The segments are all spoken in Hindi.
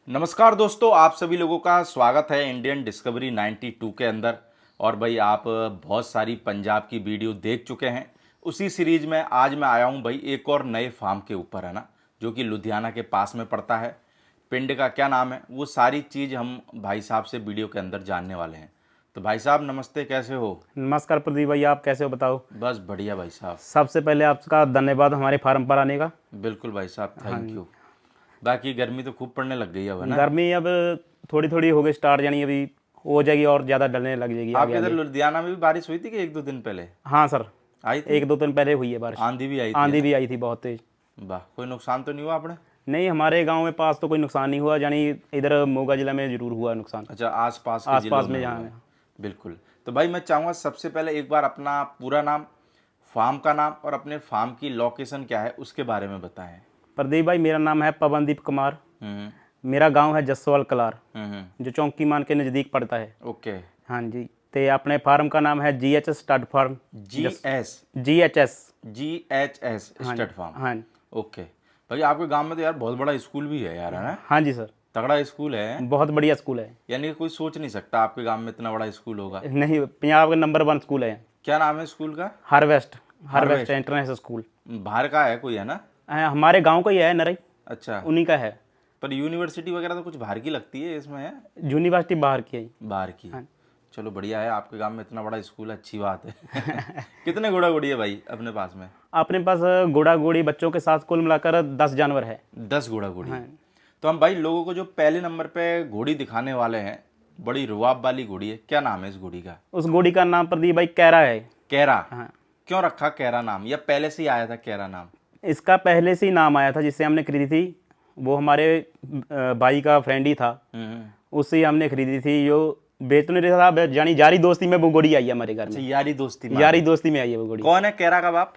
नमस्कार दोस्तों, आप सभी लोगों का स्वागत है इंडियन डिस्कवरी 92 के अंदर। और भाई आप बहुत सारी पंजाब की वीडियो देख चुके हैं। उसी सीरीज में आज मैं आया हूं भाई एक और नए फार्म के ऊपर, है ना, जो कि लुधियाना के पास में पड़ता है। पिंड का क्या नाम है, वो सारी चीज़ हम भाई साहब से वीडियो के अंदर जानने वाले हैं। तो भाई साहब नमस्ते, कैसे हो? नमस्कार प्रदीप भाई, आप कैसे हो बताओ। बस बढ़िया भाई साहब। सबसे पहले आपका धन्यवाद हमारे फार्म पर आने का। बिल्कुल भाई साहब, हाँ थैंक जी। यू। बाकी गर्मी तो खूब पड़ने लग गई है अब, है ना? गर्मी अब थोड़ी थोड़ी हो गई स्टार्ट, यानी अभी हो जाएगी और ज़्यादा डलने लग जाएगी आगे आपके इधर आगे। लुधियाना में भी बारिश हुई थी कि एक दो दिन पहले हाँ सर, आई थी? 1-2 दिन पहले हुई है बारिश। आंधी भी आई थी, है आंधी ना? भी आई थी बहुत तेज। वाह, कोई नुकसान तो नहीं हुआ आपने? नहीं, हमारे गांव में पास तो कोई नुकसान नहीं हुआ, यानी इधर मोगा जिला में जरूर हुआ नुकसान, अच्छा, आसपास के जिलों आसपास में में हुआ जहाँ है। में। बिल्कुल। तो भाई मैं चाहूँगा सबसे पहले एक बार अपना पूरा नाम, फार्म का नाम और अपने फार्म की लोकेशन क्या है उसके बारे में बताएं। प्रदीप भाई, मेरा नाम है पवनदीप कुमार। हम्म मेरा गांव है जसवाल कलार, हम्म। जो चौंकी मान के नज़दीक पड़ता है। ओके। हाँ जी। तो अपने फार्म का नाम है GH stud farm. GHS। GHS हाँ जी। Stud farm. हाँ जी। ओके। भाई आपके गांव में तो यार बहुत बड़ा स्कूल भी है यार, है ना? हाँ जी सर, तगड़ा स्कूल है। बहुत बढ़िया स्कूल है। यानी कि कोई सोच नहीं सकता आपके गांव में इतना बड़ा स्कूल होगा। नहीं, पंजाब का नंबर 1 स्कूल है। क्या नाम है स्कूल का? Harvest harvest harvest. International school. बाहर का है कोई, है ना? हमारे गांव का ही है, नरई अच्छा। उन्हीं का है। पर यूनिवर्सिटी वगैरह तो कुछ बाहर की लगती है इसमें, है? यूनिवर्सिटी बाहर की है। बाहर की। हाँ। चलो बढ़िया है, आपके गांव में इतना बड़ा स्कूल है, अच्छी बात है। कितने घोड़ा घोड़ी है भाई अपने पास में? अपने पास घोड़ा घोड़ी बच्चों के साथ कुल मिलाकर 10 जानवर है। 10 घोड़ा घोड़ी हाँ। है। तो हम भाई लोगों को जो पहले नंबर पे घोड़ी दिखाने वाले हैं, बड़ी रुआब वाली घोड़ी है, क्या नाम है इस घोड़ी का? उस घोड़ी का नाम प्रदीप भाई कैरा है। कैरा। हाँ। क्यों रखा कैरा नाम, या पहले से ही आया था कैरा नाम? इसका पहले से ही नाम आया था, जिससे हमने खरीदी थी। वो हमारे भाई का फ्रेंड ही था, उससे ही हमने खरीदी थी। जो बेच नहीं रहा था, यानी यारी दोस्ती में वो घोड़ी आई है हमारे घर अच्छा, में। यारी दोस्ती में। यारी दोस्ती में आई है वो घोड़ी। कौन है कैरा का बाप?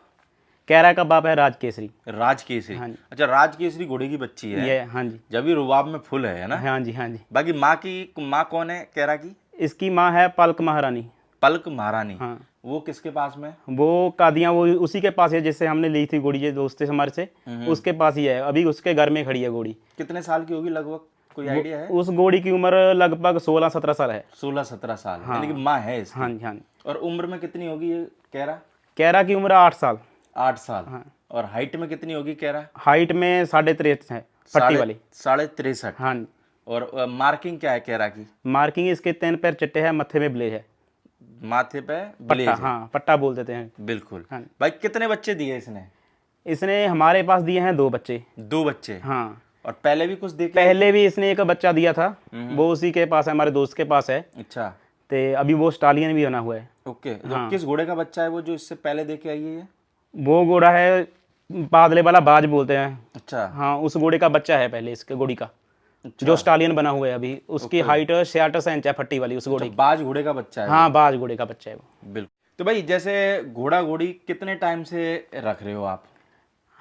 कैरा का बाप है राजकेसरी। राजकेसरी। हाँ जी। अच्छा, राजकेसरी घोड़े की बच्ची है। ये हाँ जी। जब भी रुबाब में फुल है ना? हाँ जी। हाँ जी। बाकी माँ कौन है कैरा की? इसकी माँ है पलक महारानी। पलक महारानी। हाँ। वो किसके पास में? वो कादियाँ वो उसी के पास है, जिससे हमने ली थी घोड़ी, ये दोस्त से हमारे से, उसके पास ही है। अभी उसके घर में खड़ी है घोड़ी। कितने साल की होगी लगभग, कोई आइडिया है? उस घोड़ी की उम्र लगभग 16-17 साल है। 16-17 साल। हाँ। यानी कि माँ है इसकी। हाँ जी। हाँ जी। और उम्र में कितनी होगी ये कैरा? कैरा की उम्र 8 साल। 8 साल। हाँ। और हाइट में कितनी होगी कैरा? हाइट में 63.5 है, पट्टी वाली। 63.5। हाँ जी। और मार्किंग क्या है कैरा की? मार्किंग इसके 3 पैर चिट्टे हैं, मत्थे में ब्लेज है। माथे पे पट्टा, ब्लेज है। हाँ पट्टा बोल देते हैं। बिल्कुल। हाँ। भाई कितने बच्चे दिए इसने? इसने हमारे पास दिए हैं 2 बच्चे। 2 बच्चे। हाँ। और पहले भी कुछ देखे? पहले भी इसने एक बच्चा दिया था, वो उसी के पास है, हमारे दोस्त के पास है। अच्छा। तो अभी वो स्टालियन भी बना हुआ है। ओके। तो किस घोड़े का बच्चा है वो जो इससे पहले देके आई है ये? वो घोड़ा है बादले वाला बाज बोलते हैं। अच्छा। हाँ, उस घोड़े का बच्चा है पहले इसके घोड़ी का, अच्छा। जो स्टालियन बना हुआ है अभी। उसकी हाइट 66 इंच है, फट्टी वाली उस घोड़े की। बाज घोड़े का बच्चा है वो? हाँ, बाज घोड़े का बच्चा है वो। बिल्कुल। तो भाई जैसे घोड़ा घोड़ी कितने टाइम से रख रहे हो आप?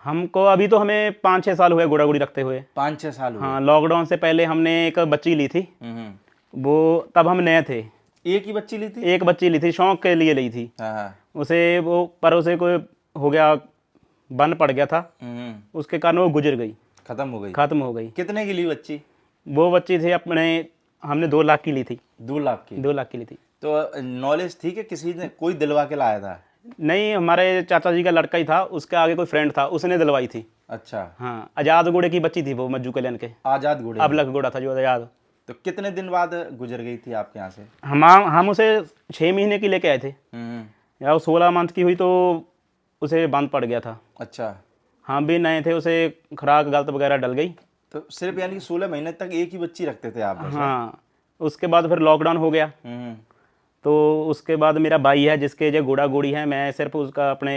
हमको अभी तो हमें 5-6 साल हुए घोड़ा घोड़ी रखते हुए। 5-6 साल हुए। हाँ, लॉकडाउन से पहले हमने एक बच्ची ली थी। वो तब हम नए थे। एक ही बच्ची ली थी? एक बच्ची ली थी, शौक के लिए ली थी। हाँ। उसे कोई हो गया, बन पड़ गया था, उसके कारण वो गुजर गई, खत्म हो गई। कितने की ली बच्ची? वो बच्ची थी अपने, हमने 2 लाख की ली थी। 2 लाख की? 2 लाख की ली थी। तो नॉलेज थी कि किसी ने कोई दिलवा के लाया था? नहीं, हमारे चाचा जी का लड़का ही था, उसके आगे कोई फ्रेंड था, उसने दिलवाई थी। अच्छा। हाँ, आज़ाद घोड़े की बच्ची थी वो, मज्जू कल्याण के। आजाद घोड़े? अब लग घोड़ा था जो आज़ाद। तो कितने दिन बाद गुजर गई थी आपके यहाँ से? हम उसे 6 महीने की लेके आए थे, या वो 16 मंथ की हुई तो उसे बंद पड़ गया था। अच्छा। हम भी नए थे, उसे खुराक गलत वगैरह डल गई। तो सिर्फ यानी कि 16 महीने तक एक ही बच्ची रखते थे आप बस? हाँ, उसके बाद फिर लॉकडाउन हो गया। तो उसके बाद मेरा भाई है जिसके जो घोड़ा घोड़ी है, मैं सिर्फ उसका अपने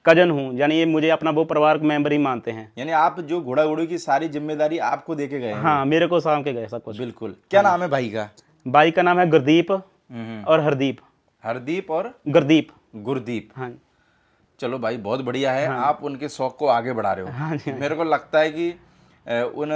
कजन हूँ, यानी ये मुझे अपना वो परिवार मेंबर ही मानते हैं। यानी आप जो घोड़ा घोड़ी की सारी जिम्मेदारी आपको दे के गए हैं? हाँ, मेरे को साम के गए सब कुछ। बिल्कुल। क्या नाम है भाई का? भाई का नाम है गुरदीप और हरदीप। हरदीप और गुरदीप। गुरदीप। हाँ। चलो भाई बहुत बढ़िया है। आप उनके शौक को आगे बढ़ा रहे हो। हाँ जी। मेरे को लगता है कि उन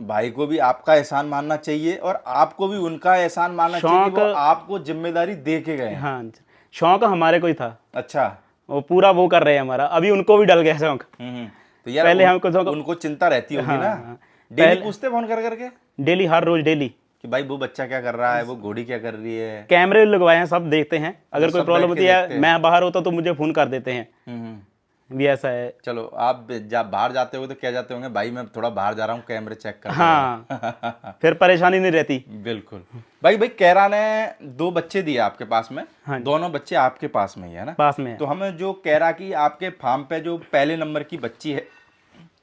भाई को भी आपका एहसान मानना चाहिए और आपको भी उनका एहसान मानना चाहिए कि वो आपको जिम्मेदारी दे के गए हैं। हाँ, शौक हमारे को ही था। अच्छा। वो पूरा वो कर रहे हैं हमारा, अभी उनको भी डल गया शौक। तो यार पहले हमको उनको चिंता रहती होगी ना? डेली पूछते फोन कर करके? डेली, हर रोज डेली कि भाई वो बच्चा क्या कर रहा है, वो घोड़ी क्या कर रही है? कैमरे लगवाए हैं, सब देखते हैं। अगर कोई सब प्रॉब्लम बैठ के होती देखते है, हैं। मैं बाहर होता तो मुझे फ़ोन कर देते हैं, भी ऐसा है। चलो, आप जब बाहर जाते हो तो क्या जाते होंगे, भाई मैं थोड़ा बाहर जा रहा हूँ, कैमरे चेक कर हाँ, फिर परेशानी नहीं रहती। बिल्कुल। भाई कैरा ने 2 बच्चे दिए आपके पास में, हाँ। दोनों बच्चे आपके पास में ही है ना? पास में है। तो हमें जो कैरा की आपके फार्म पे जो पहले नंबर की बच्ची है,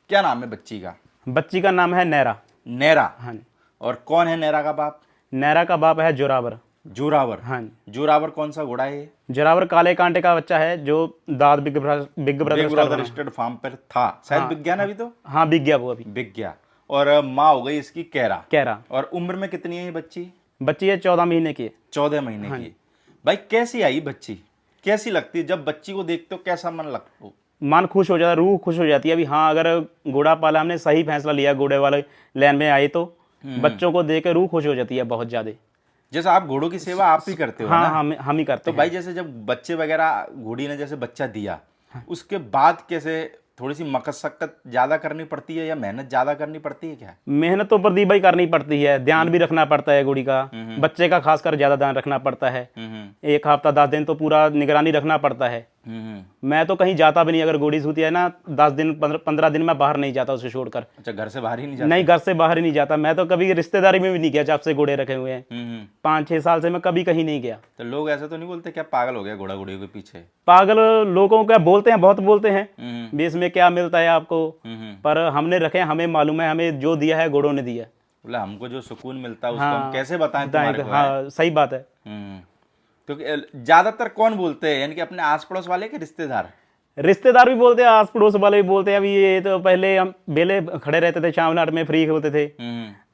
क्या नाम है बच्ची का? बच्ची का नाम है नैरा। नैरा। हाँ। और कौन है नैरा का बाप? नैरा का बाप है जोरावर। जोरावर। हाँ। जोरावर कौन सा घोड़ा है ये? जोरावर काले कांटे का बच्चा है, जो दाद big big brother brother stud farm पर था शायद, हाँ, बिक गया ना अभी तो? हाँ बिक गया वो अभी। बिक गया। और माँ हो गई इसकी कैरा। कैरा। और उम्र में कितनी है ये बच्ची? बच्ची है 14 महीने की है। 14 महीने की। भाई कैसी आई बच्ची, कैसी लगती है? जब बच्ची को देखते हो कैसा मन लगता हो? मन खुश हो जाता है, रूह खुश हो जाती है। अभी हाँ, अगर घोड़ा पाला, हमने सही फैसला लिया, घोड़े वाले लाइन में आए तो बच्चों को देख के रूह खुश हो जाती है बहुत ज़्यादा। जैसे आप घोड़ों की सेवा आप ही करते हो हाँ, ना? हम ही करते तो हैं। भाई जैसे जब बच्चे वगैरह, घोड़ी ने जैसे बच्चा दिया, उसके बाद कैसे थोड़ी सी मशक्कत ज्यादा करनी पड़ती है या मेहनत ज्यादा करनी पड़ती है क्या? मेहनत तो प्रदीप भाई करनी पड़ती है, ध्यान भी रखना पड़ता है घोड़ी का, बच्चे का खासकर ज़्यादा ध्यान रखना पड़ता है। एक हफ्ता 10 दिन तो पूरा निगरानी रखना पड़ता है। मैं तो कहीं जाता भी नहीं, अगर घोड़ी सूती है ना 10 दिन 15 दिन मैं बाहर नहीं जाता उसे छोड़कर। अच्छा, घर से बाहर ही नहीं जाते? नहीं, घर से बाहर ही नहीं जाता। मैं तो कभी रिश्तेदारी में भी नहीं गया जब से घोड़े रखे हुए हैं। 5-6 साल से मैं कभी कहीं नहीं गया। तो लोग ऐसा तो नहीं बोलते क्या पागल हो गया घोड़ा घोड़ी के पीछे? पागल लोगों का बोलते हैं, बहुत बोलते हैं भी इसमें क्या मिलता है आपको, पर हमने रखे, हमें मालूम है, हमें जो दिया है घोड़ों ने दिया। बोला हमको जो सुकून मिलता है उसको हाँ, हम कैसे बताएं तुम्हारे को? हाँ सही बात है। क्योंकि ज्यादातर कौन बोलते हैं, यानी कि अपने आस पड़ोस वाले के रिश्तेदार? रिश्तेदार भी बोलते हैं, आस पड़ोस वाले भी बोलते हैं। अभी ये तो पहले हम बेले खड़े रहते थे, शाम नाट में फ्री होते थे,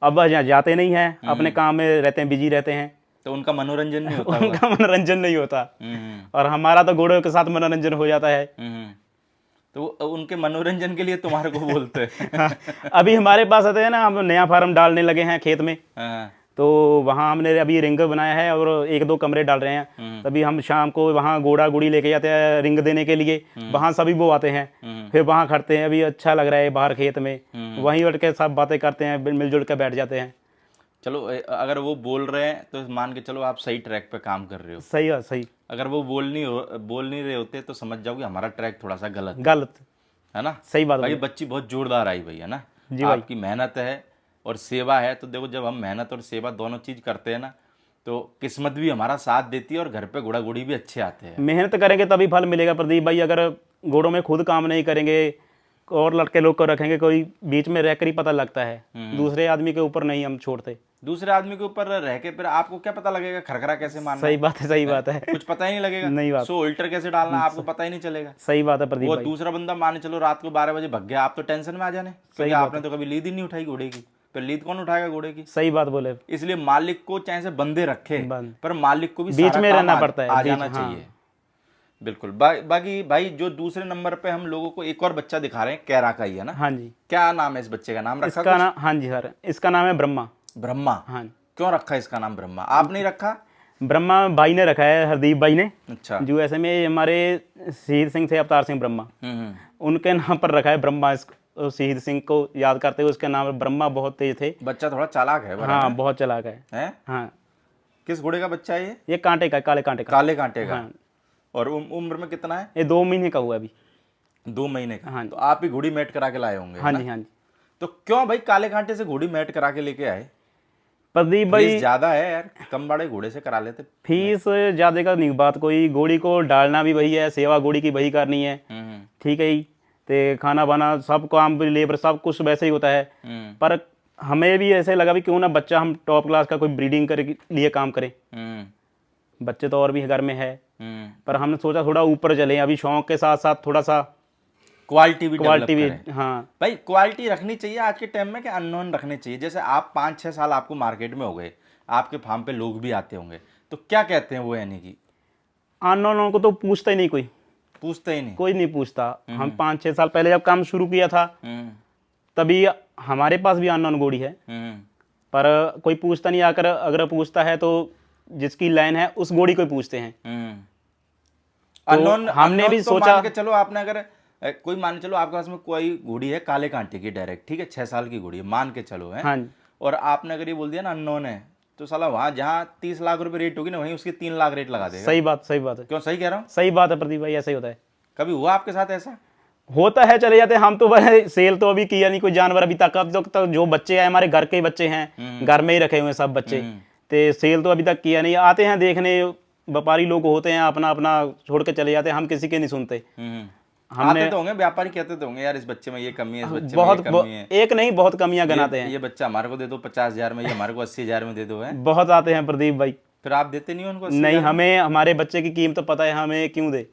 अब यहाँ जाते नहीं हैं, अपने काम में रहते हैं, बिजी रहते हैं, तो उनका मनोरंजन नहीं होता? उनका मनोरंजन नहीं होता। और हमारा तो घोड़ों के साथ मनोरंजन हो जाता है। तो उनके मनोरंजन के लिए तुम्हारे को बोलते हैं? हाँ, अभी हमारे पास आते हैं ना, हम नया फार्म डालने लगे हैं खेत में, तो वहाँ हमने अभी रिंग बनाया है और 1-2 कमरे डाल रहे हैं। तभी हम शाम को वहाँ घोड़ा गुड़ी लेके जाते हैं रिंग देने के लिए, वहाँ सभी वो आते हैं, फिर वहाँ खड़ते हैं। अभी अच्छा लग रहा है बाहर खेत में, वहीं बैठ के सब बातें करते हैं, मिलजुल के बैठ जाते हैं। चलो, अगर वो बोल रहे हैं तो मान के चलो आप सही ट्रैक पे काम कर रहे हो। सही है, सही। अगर वो बोल नहीं रहे होते तो समझ जाओ कि हमारा ट्रैक थोड़ा सा गलत है ना? सही बात भाई बच्ची बहुत जोरदार आई भैया ना जी भाई। आपकी मेहनत है और सेवा है, तो देखो जब हम मेहनत और सेवा दोनों चीज करते हैं ना, तो किस्मत भी हमारा साथ देती है और घर पे घोड़ा घोड़ी भी अच्छे आते हैं। मेहनत करेंगे तभी फल मिलेगा प्रदीप भाई। अगर घोड़ों में खुद काम नहीं करेंगे और लड़के लोग को रखेंगे, कोई बीच में रहकर ही पता लगता है, दूसरे आदमी के ऊपर नहीं हम छोड़ते। दूसरे आदमी के ऊपर रह के फिर आपको क्या पता लगेगा खरखरा कैसे मारना? सही बात है, सही बात है। कुछ पता ही नहीं लगेगा। नहीं बात। सो उल्टर कैसे डालना आपको पता ही नहीं चलेगा। सही बात है प्रदीप वो भाई। दूसरा बंदा मान चलो रात को 12 बजे भग गया, आप तो टेंशन में आ जाने, क्योंकि आपने तो कभी लीद ही नहीं उठाई घोड़े की, फिर लीद कौन उठाएगा घोड़े की? सही बात बोले। इसलिए मालिक को चाहे से बंदे रखे, पर मालिक को भी बीच सारा में काम रहना पड़ता है, आ बीच, जाना हाँ। चाहिए। बिल्कुल। बाकी भाई जो दूसरे नंबर पे हम लोगों को एक और बच्चा दिखा रहे हैं, कैरा का ही है ना? हाँ जी। क्या नाम है इस बच्चे का? नाम रखा इसका नाम, हाँ जी सर, इसका नाम है ब्रह्मा। ब्रह्मा? हाँ। क्यों रखा इसका नाम ब्रह्मा? आप नहीं रखा? ब्रह्मा भाई ने रखा है, हरदीप भाई ने। अच्छा। जो ऐसे में हमारे शहीद सिंह थे, अवतार सिंह ब्रह्मा, उनके नाम पर रखा है ब्रह्मा। शहीद सिंह को याद करते हुए उसके नाम ब्रह्मा। बहुत तेज थे, बच्चा थोड़ा चालाक है बड़ा, हाँ बहुत चालाक है। हैं? हाँ। किस घोड़े का बच्चा है ये? ये कांटे का, काले कांटे का। काले कांटे का। हाँ। और उम्र में कितना है? ये 2 महीने का हुआ अभी। 2 महीने का। हाँ। तो आप ही घोड़ी मैट करा के लाए होंगे? हाँ है जी, ना? हाँ जी। तो क्यों भाई काले कांटे से घोड़ी मैट करा के लेके आए? प्रदीप फीस भाई, ज्यादा है यार, कम बड़े घोड़े से करा लेते। फीस ज्यादा का नहीं बात कोई, घोड़ी को डालना भी वही है, सेवा घोड़ी की वही करनी है, ठीक है ही। ते खाना बाना सब काम भी, लेबर सब कुछ वैसे ही होता है। पर हमें भी ऐसे लगा भी क्यों ना बच्चा हम टॉप क्लास का कोई ब्रीडिंग के लिए काम करें। बच्चे तो और भी घर में है, पर हमने सोचा थोड़ा ऊपर चले, अभी शौक के साथ साथ थोड़ा सा क्वालिटी भी डेवलप भी। करें। हाँ भाई क्वालिटी रखनी चाहिए आज के टाइम में, कि अननोन रखने चाहिए। जैसे आप 5-6 साल आपको मार्केट में हो गए, आपके फार्म पे लोग भी आते होंगे, तो क्या कहते हैं वो, यानी कि अननोन को तो पूछता ही नहीं, कोई पूछते ही नहीं? कोई नहीं पूछता। हम 5-6 साल पहले जब काम शुरू किया था, तभी हमारे पास भी अननोन घोड़ी है, पर कोई पूछता नहीं। आकर अगर पूछता है तो जिसकी लाइन है उस घोड़ी को पूछते हैं। अननोन हमने भी तो सोचा, मान के चलो आपने अगर कोई मान के चलो आपके पास में कोई घोड़ी है काले कांटे की डायरेक्ट, ठीक है, 6 साल की घोड़ी है मान के चलो है, हाँ। और आपने अगर ये बोल दिया ना अननोन है, तो साला वहाँ जहाँ 30 लाख रुपए रेट होगी ना, वहीं उसके 3 लाख रेट लगा देगा। सही बात है, क्यों, सही कह रहा हूँ? सही बात है प्रदीप भाई, ऐसा ही होता है। कभी हुआ आपके साथ ऐसा? होता है, चले जाते हैं हम तो। भाई सेल तो अभी किया नहीं कोई जानवर अभी तक। अब तो जो बच्चे हैं हमारे घर के ही बच्चे हैं, घर में ही रखे हुए हैं सब बच्चे, तो सेल तो अभी तक किया नहीं। आते हैं देखने, व्यापारी लोग होते हैं, अपना अपना छोड़ के चले जाते हैं, हम किसी के नहीं सुनते। आते तो होंगे व्यापारी, कहते तो होंगे यार इस बच्चे में ये कमी है, इस बच्चे में बहुत ये कमी है, एक नहीं बहुत कमियां गिनाते हैं। ये बच्चा हमारे को दे दो 50,000 में, ये हमारे को 80,000 में दे दो है। बहुत आते हैं प्रदीप भाई। फिर आप देते नहीं हो उनको? नहीं, हमें हमारे बच्चे की कीमत तो पता है, हमें क्यों दे।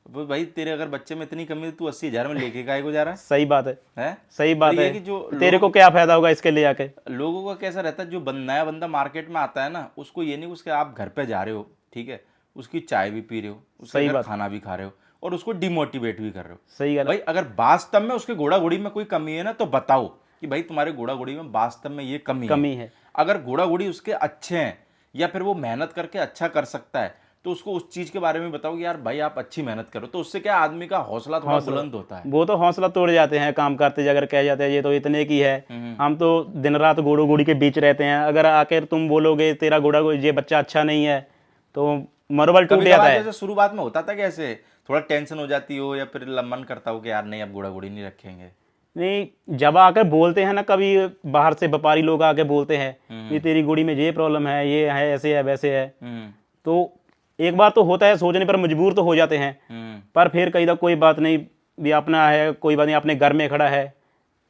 वो भाई तेरे अगर बच्चे में इतनी कमी है, तू 80,000 में लेके काहे को जा रहा है? सही बात है, सही बात तो ये है। कि जो तेरे को क्या फायदा होगा इसके ले आके? लोगों का कैसा रहता है, जो नया बंदा मार्केट में आता है ना, उसको ये नहीं उसके आप घर पे जा रहे हो, ठीक है, उसकी चाय भी पी रहे हो, उसके घर खाना भी खा रहे हो, और उसको डिमोटिवेट भी कर रहे हो। सही गल भाई अगर वास्तव में उसके घोड़ा घोड़ी में कोई कमी है ना, तो बताओ कि भाई तुम्हारे घोड़ा घोड़ी में वास्तव में ये कमी है। अगर घोड़ा घोड़ी उसके अच्छे हैं, या फिर वो मेहनत करके अच्छा कर सकता है, तो उसको उस चीज के बारे में बताओ कि यार भाई आप अच्छी मेहनत करो, तो उससे क्या आदमी का हौसला थोड़ा बुलंद होता है। वो तो हौसला तोड़ जाते हैं काम करते, अगर कह जाते हैं ये तो इतने की है, हम तो दिन रात घोड़ो घोड़ी के बीच रहते हैं। अगर आकर तुम बोलोगे तेरा घोड़ा ये बच्चा अच्छा नहीं है, तो मनोबल टूट जाता है। जैसे शुरुआत में होता था कि ऐसे थोड़ा टेंशन हो जाती हो, या फिर मन करता हो कि यार नहीं अब घोड़ा घोड़ी नहीं रखेंगे? नहीं, जब आकर बोलते हैं ना, कभी बाहर से व्यापारी लोग आके बोलते हैं ये तेरी घोड़ी में ये प्रॉब्लम है, ये है, ऐसे है, वैसे है, तो एक बार तो होता है, सोचने पर मजबूर तो हो जाते हैं। पर फिर कहीं तक कोई बात नहीं, भी अपना है, कोई बात नहीं, अपने घर में खड़ा है,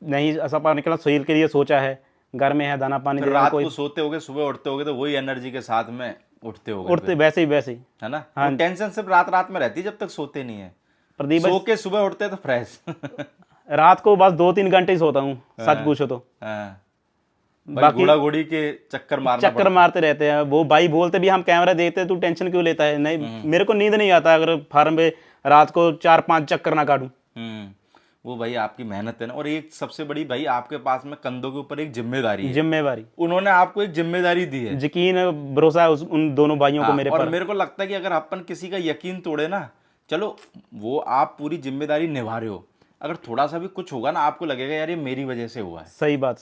नहीं सपा निकला सेल के लिए सोचा है, घर में है, दाना पानी रात को सोते होगे, सुबह उठते होगे तो वही एनर्जी के साथ में उठते वैसे ही है ना। हाँ, टेंशन सिर्फ रात में रहती है जब तक सोते नहीं है। प्रदीप, सो के सुबह उठते तो फ्रेश। रात को बस 2-3 घंटे ही सोता हूँ, सच पूछो तो। बाकी घोड़ा घोड़ी के चक्कर मारते रहते हैं। वो भाई बोलते भी हम कैमरा देखते हैं, तू टेंशन क्यों लेता है? नहीं, मेरे को नींद नहीं आता अगर फार्म पे रात को 4-5 चक्कर ना काटूं। वो भाई आपकी मेहनत है ना, और एक सबसे बड़ी भाई आपके पास में कंधों के ऊपर एक जिम्मेदारी उन्होंने आपको एक जिम्मेदारी दी है। यकीन भरोसा है उन दोनों भाइयों को मेरे पर। और मेरे को लगता है कि अगर अपन किसी का यकीन तोड़े ना, चलो वो आप पूरी जिम्मेदारी निभा रहे हो, अगर थोड़ा सा भी कुछ होगा ना, आपको लगेगा यार ये मेरी वजह से हुआ है। सही बात,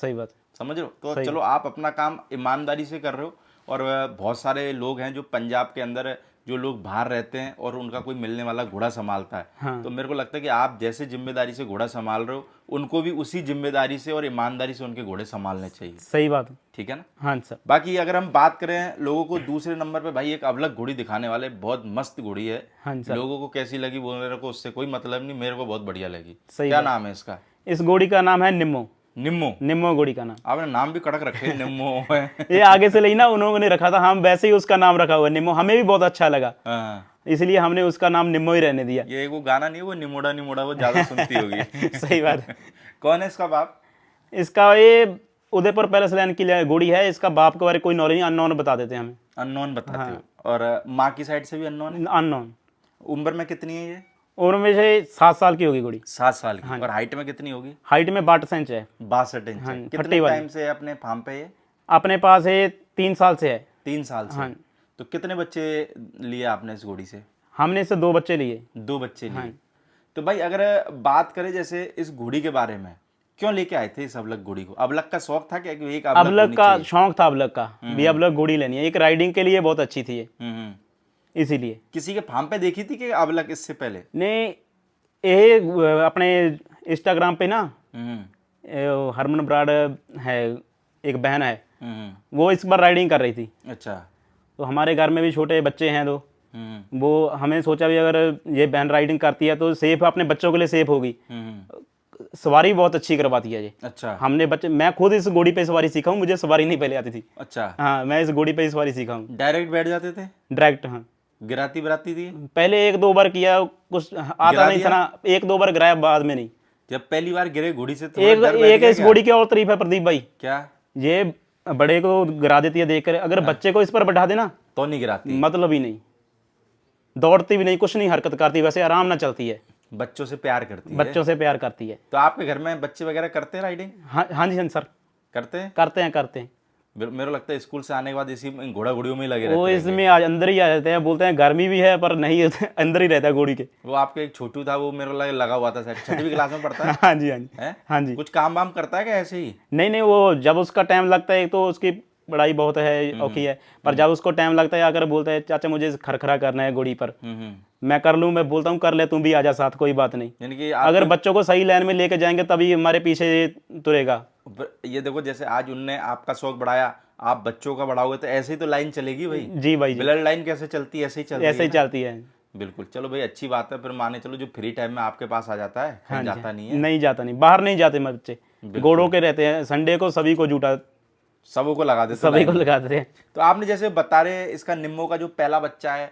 समझ रहे हो? तो चलो आप अपना काम ईमानदारी से कर रहे हो, और बहुत सारे लोग हैं जो पंजाब के अंदर, जो लोग बाहर रहते हैं और उनका कोई मिलने वाला घोड़ा संभालता है। हाँ। तो मेरे को लगता है कि आप जैसे जिम्मेदारी से घोड़ा संभाल रहे हो, उनको भी उसी जिम्मेदारी से और ईमानदारी से उनके घोड़े संभालने चाहिए। सही बात है, ठीक है ना? हाँ सर। बाकी अगर हम बात करें लोगों को, दूसरे नंबर पे भाई एक अवलग घोड़ी दिखाने वाले, बहुत मस्त घोड़ी है। हाँ सर। लोगों को कैसी लगी वो मेरे को उससे कोई मतलब नहीं, मेरे को बहुत बढ़िया लगी। क्या नाम है इसका? इस घोड़ी का नाम है निम्मो घोड़ी का नाम। आपने नाम भी कड़क रखे, निम्मो है। ये आगे से लेना उन्होंने रखा था, हम वैसे ही उसका नाम रखा हुआ है निम्मो। हमें भी बहुत अच्छा लगा, इसलिए हमने उसका नाम निम्मो ही रहने दिया। ये वो गाना नहीं, वो निमोड़ा वो ज्यादा सुनती होगी। सही बात है। कौन है इसका बाप? इसका ये उदयपुर पैलेस लाइन की घोड़ी है। इसका बाप के बारे कोई नॉलेज नहीं, अननोन बता देते हैं हमें। अननोन बताते हो? और माँ की साइड से भी अननोन? अननोन। उम्र में कितनी है ये? उम्र में से 7 साल की होगी घोड़ी। 7 साल की। और हाइट में कितनी होगी? हाइट में 62 इंच है। 62 इंच। कितने टाइम से है अपने फार्म पे ये? अपने पास है 3 साल से है। 3 साल से। तो कितने बच्चे लिए आपने इस घोड़ी से? हमने इससे 2 बच्चे लिए। 2 बच्चे लिए। तो भाई अगर बात करें जैसे इस घोड़ी के बारे में, क्यों लेके आए थे इस अवलग घोड़ी को? अवलग का शौक था क्या? एक अवलग का शौक था, अवलग का भी अवलग घोड़ी लेनी है। एक राइडिंग के लिए बहुत अच्छी थी ये, इसीलिए। किसी के फार्म पे देखी थी कि अवलग इससे पहले? नहीं, ये अपने इंस्टाग्राम पे ना हरमन ब्राड है, एक बहन है, वो इस बार राइडिंग कर रही थी। अच्छा। तो हमारे घर में भी छोटे बच्चे हैं, तो वो हमें सोचा भी अगर ये बहन राइडिंग करती है तो सेफ, अपने बच्चों के लिए सेफ होगी। सवारी बहुत अच्छी करवाती है ये। अच्छा। हमने बच्चे, मैं खुद इस घोड़ी पे सवारी सीखा हूँ, मुझे सवारी नहीं पहले आती थी। अच्छा। हाँ, मैं इस घोड़ी पे सवारी सीखा हूँ। डायरेक्ट बैठ जाते थे? डायरेक्ट। हाँ। गिराती बराती थी? पहले 1-2 बार किया, कुछ आता नहीं था, 1-2 बार गिराया, बाद में नहीं। जब पहली बार गिरे घोड़ी से तो एक इस घोड़ी की और तारीफ है प्रदीप भाई। क्या? ये बड़े को गिरा देती है देखकर, अगर बच्चे को इस पर बैठा देना तो नहीं गिराती, मतलब ही नहीं, दौड़ती भी नहीं, कुछ नहीं हरकत करती, वैसे आराम ना चलती है। बच्चों से प्यार करती है। बच्चों से प्यार करती है। तो आपके घर में बच्चे वगैरह करते हैं राइडिंग? हाँ जी सर, करते हैं। मेरे को लगता है स्कूल से आने के बाद इसी घोड़ा घोड़ियों में ही लगे वो रहते हैं। इसमें आज अंदर ही आ जाते हैं, बोलते हैं गर्मी भी है पर नहीं होते, अंदर ही रहता है घोड़ी के। वो आपके एक छोटू था, वो मेरे को लगा हुआ था शायद, 6वीं क्लास में पढ़ता है। हाँ जी, हाँ जी, हैं? हाँ जी। कुछ काम वाम करता है क्या ऐसे ही? नहीं नहीं, वो जब उसका टाइम लगता है तो उसकी पढ़ाई बहुत है औखी है, पर जब उसको टाइम लगता है आकर बोलता है चाचा मुझे खरखरा करना है घोड़ी पर, मैं कर लूँ, मैं बोलता हूँ कर ले, तुम भी आजा साथ, कोई बात नहीं। यानी कि अगर बच्चों को सही लाइन में लेके जाएंगे तभी हमारे पीछे तुरेगा। ये देखो, जैसे आज उनने आपका शौक बढ़ाया, आप बच्चों का बढ़ाओगे तो ऐसे ही तो लाइन चलेगी भाई। जी भाई जी, ब्लड लाइन कैसे चलती है, ऐसे ही चलती ऐसे है ही ना। चलती है। बिल्कुल, चलो भाई अच्छी बात है। फिर माने चलो जो फ्री टाइम में आपके पास आ जाता है, कहीं जाता नहीं है। नहीं जाता, नहीं बाहर नहीं जाते बच्चे, घोड़ों के रहते हैं, संडे को सभी को जुटा, सबों को लगा देते सभी को लाइन में। लगा देते हैं। तो आपने जैसे बता रहे, इसका निम्मो का जो पहला बच्चा है,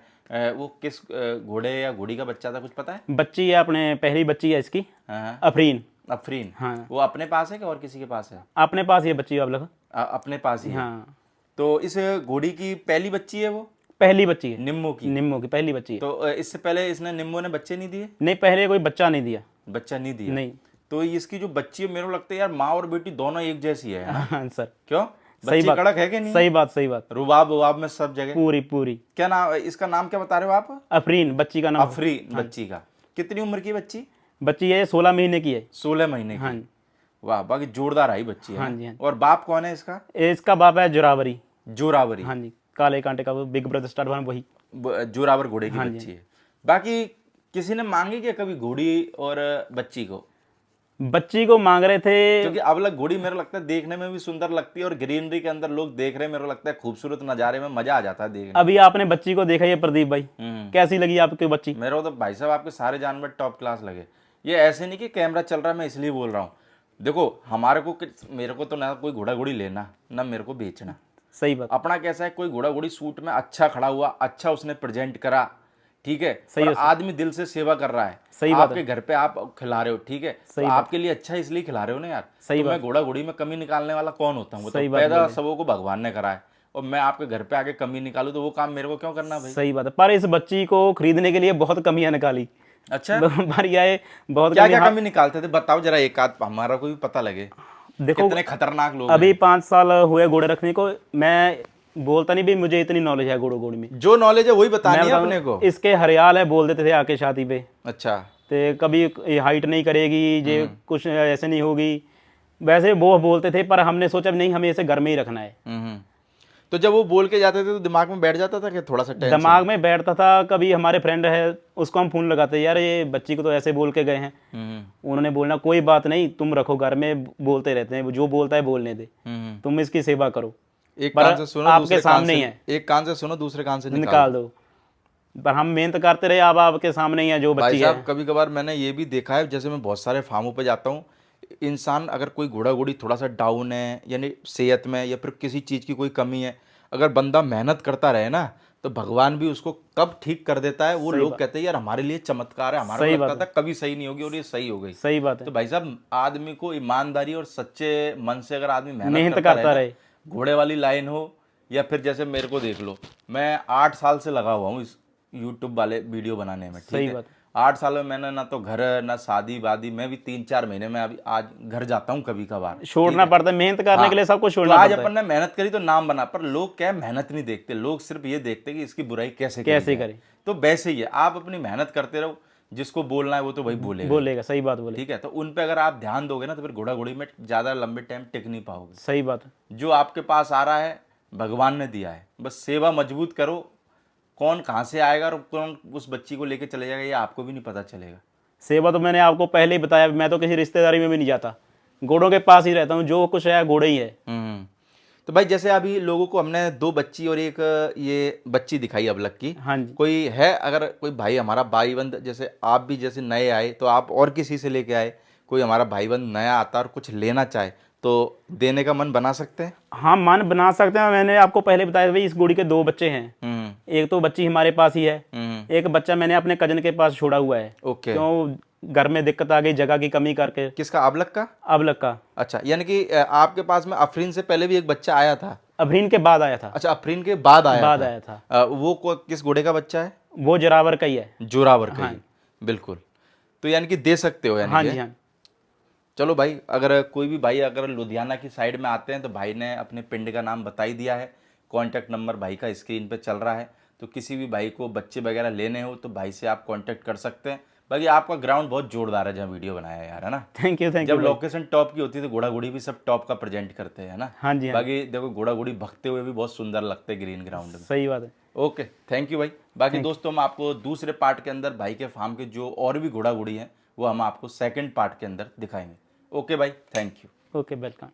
वो किस घोड़े या घोड़ी का बच्चा था, कुछ पता है? बच्ची है, अपने पहली बच्ची है इसकी, हाँ, अफरीन। अफरीन। हाँ, वो अपने पास है कि और किसी के पास है? अपने पास ये बच्ची अब लग। अपने पास ही है। हाँ, तो इस घोड़ी की पहली बच्ची है वो, पहली बच्ची है, निम्मो की। निम्मो की पहली बच्ची है। तो इससे पहले इसने, निम्मो ने बच्चे नहीं दिए? नहीं, पहले कोई बच्चा नहीं दिया। बच्चा नहीं दिया? नहीं। तो इसकी जो बच्ची है, मेरे को लगता है यार माँ और बेटी दोनों एक जैसी है ना? हाँ सर, क्यों? सही बच्ची बात, कड़क है कि नहीं? सही बात, सही बात, रुबाब उबाब में सब जगह। पूरी पूरी। क्या नाम, इसका नाम क्या बता रहे हो आप? अफरीन बच्ची का नाम। अफरीन बच्ची का। कितनी उम्र की बच्ची? बच्ची है 16 महीने की है। 16 महीने की। हाँ। वाह, बाकी जोरदार आई बच्ची है हाँ ना? जी, हाँ। और बाप कौन है इसका? इसका बाप है जोरावरी। जोरावरी। हाँ जी, काले कांटे का, वो बिग ब्रदर स्टार वन वही। जोरावर घोड़े की बच्ची है। बाकी किसी ने मांगी क्या कभी घोड़ी और बच्ची को? बच्ची को मांग रहे थे, क्योंकि अब लग घोड़ी मेरे को लगता है देखने में भी सुंदर लगती है, और ग्रीनरी के अंदर लोग देख रहे हैं, मेरे को लगता है खूबसूरत नज़ारे में मजा आ जाता है देखने। अभी आपने बच्ची को देखा है प्रदीप भाई, कैसी लगी आपकी बच्ची? मेरे को तो भाई साहब आपके सारे जानवर टॉप क्लास लगे। ये ऐसे नहीं कि कैमरा चल रहा है मैं इसलिए बोल रहा हूँ। देखो हमारे को, मेरे को तो ना कोई घोड़ा घोड़ी लेना, ना मेरे को बेचना। सही बात, अपना कैसा है, कोई घोड़ा घोड़ी सूट में अच्छा खड़ा हुआ, अच्छा उसने प्रेजेंट करा, ठीक है, सही और आदमी दिल से सेवा कर रहा है, सही बात आपके घर पे आप खिला रहे हो, ठीक है, तो आपके लिए अच्छा है इसलिए खिला रहे हो ना यार। सही तो मैं घोड़ा घोड़ी में कमी निकालने वाला कौन होता हूँ? सही तो बात पैदा सबों को भगवान ने करा है, और मैं आपके घर पे आके कमी निकालूं तो वो काम मेरे को क्यों करना भाई? सही बात है। पर इस बच्ची को खरीदने के लिए बहुत कमियां निकाली। अच्छा, पर ये बहुत क्या क्या कमी निकालते थे बताओ जरा, एक आध हमारा को भी पता लगे। देखो कितने खतरनाक लोग अभी हैं। 5 साल हुए घोड़े रखने को, मैं बोलता नहीं भी मुझे इतनी नॉलेज है घोड़ों घोड़ी में। जो नॉलेज है वही बतानी मैं है बताऊं, अपने को। इसके हरियाल है बोल देते थे आके शादी पे, अच्छा, तो कभी ये हाइट नहीं करेगी, ये कुछ ऐसे नहीं होगी, वैसे वो बोलते थे, पर हमने सोचा नहीं, हमें इसे घर में ही रखना है। तो जब वो बोल के जाते थे तो दिमाग में बैठ जाता था कि थोड़ा सा टेंशन? दिमाग में बैठता था। कभी हमारे फ्रेंड है उसको हम फोन लगाते, यार ये बच्ची को तो ऐसे बोल के गए हैं, उन्होंने बोलना कोई बात नहीं, तुम रखो घर में, बोलते रहते हैं, जो बोलता है बोलने दे, तुम इसकी सेवा करो। एक कान से सुनो, आपके दूसरे कान सामने ही से, है, एक कान से सुनो दूसरे कान से निकाल दो। पर हम मेहनत करते रहे, अब आपके सामने ही है जो भाई बच्ची साहब है। कभी कभार मैंने ये भी देखा है, जैसे मैं बहुत सारे फार्मों पे जाता हूँ, इंसान अगर कोई घोड़ा घोड़ी थोड़ा सा डाउन है, यानी सेहत में या फिर किसी चीज़ की कोई कमी है, अगर बंदा मेहनत करता रहे ना तो भगवान भी उसको कब ठीक कर देता है। वो लोग कहते हैं यार हमारे लिए चमत्कार है, हमारा को लगता था कभी सही नहीं होगी और ये सही हो गई। सही बात है। तो भाई साहब आदमी को ईमानदारी और सच्चे मन से अगर आदमी मेहनत मेहनत करता रहे, घोड़े वाली लाइन हो या फिर जैसे मेरे को देख लो, मैं 8 साल से लगा हुआ हूँ इस यूट्यूब वाले वीडियो बनाने में, ठीक है। 8 साल में मैंने ना तो घर ना शादी वादी, मैं भी 3-4 महीने में अभी आज घर जाता हूँ कभी कभार, छोड़ना पड़ता है मेहनत करने के लिए, सब कुछ तो छोड़ना आज पड़ता है। अपन ने मेहनत करी तो नाम बना, पर लोग क्या मेहनत नहीं देखते, लोग सिर्फ ये देखते कि इसकी बुराई कैसे करें। तो वैसे ही है, आप अपनी मेहनत करते रहो, जिसको बोलना है वो तो भाई बोलेगा। सही बात बोले। ठीक है, तो उन पे अगर आप ध्यान दोगे ना तो फिर घोड़ा घोड़ी में ज्यादा लंबे टाइम टिक नहीं पाओगे। सही बात है। जो आपके पास आ रहा है भगवान ने दिया है, बस सेवा मजबूत करो। कौन कहाँ से आएगा और कौन उस बच्ची को लेके चले जाएगा ये आपको भी नहीं पता चलेगा। सेवा तो मैंने आपको पहले ही बताया, मैं तो किसी रिश्तेदारी में भी नहीं जाता, घोड़ों के पास ही रहता हूँ, जो कुछ है घोड़े ही है। तो भाई जैसे अभी लोगों को हमने 2 बच्ची और एक ये बच्ची दिखाई अबलक की। हाँ जी। कोई है अगर कोई भाई हमारा भाईबंद, जैसे आप भी जैसे नए आए तो आप और किसी से लेके आए, कोई हमारा भाईबंद नया आता और कुछ लेना चाहे तो देने का मन बना सकते हैं? हाँ, मन बना सकते हैं। मैंने आपको पहले बताया भाई इस घोड़ी के 2 बच्चे हैं, एक तो बच्ची हमारे पास ही है, एक बच्चा मैंने अपने कजन के पास छोड़ा हुआ है। ओके। क्यों, घर में दिक्कत आ गई जगह की कमी करके। किसका, अबलक का? अबलक का। अच्छा, यानी कि आपके पास में अफरीन से पहले भी एक बच्चा आया था? अफरीन के बाद आया था। अच्छा, अफरीन के बाद आया था। वो किस घोड़े का बच्चा है? वो जोरावर का ही है। जोरावर का ही। बिल्कुल, तो यानी कि दे सकते हो यानी हाँ जी, हाँ। चलो भाई, अगर कोई भी भाई अगर लुधियाना की साइड में आते हैं तो भाई ने अपने पिंड का नाम बता ही दिया है, कॉन्टैक्ट नंबर भाई का स्क्रीन पे चल रहा है। तो किसी भी भाई को बच्चे वगैरह लेने हो तो भाई से आप कांटेक्ट कर सकते हैं। बाकी आपका ग्राउंड बहुत जोरदार है जहाँ वीडियो बनाया है यार, है ना। थैंक यू जब भाई। लोकेशन टॉप की होती है तो घोड़ा घोड़ी भी सब टॉप का प्रेजेंट करते हैं, है ना। हाँ जी, हाँ जी, बाकी देखो घोड़ा घोड़ी भगते हुए भी बहुत सुंदर लगते हैं ग्रीन ग्राउंड में। सही बात है। ओके, थैंक यू भाई। बाकी दोस्तों हम आपको दूसरे पार्ट के अंदर भाई के फार्म के जो और भी घोड़ा घोड़ी हैं वो हम आपको सेकंड पार्ट के अंदर दिखाएंगे। ओके भाई, थैंक यू। Okay, welcome.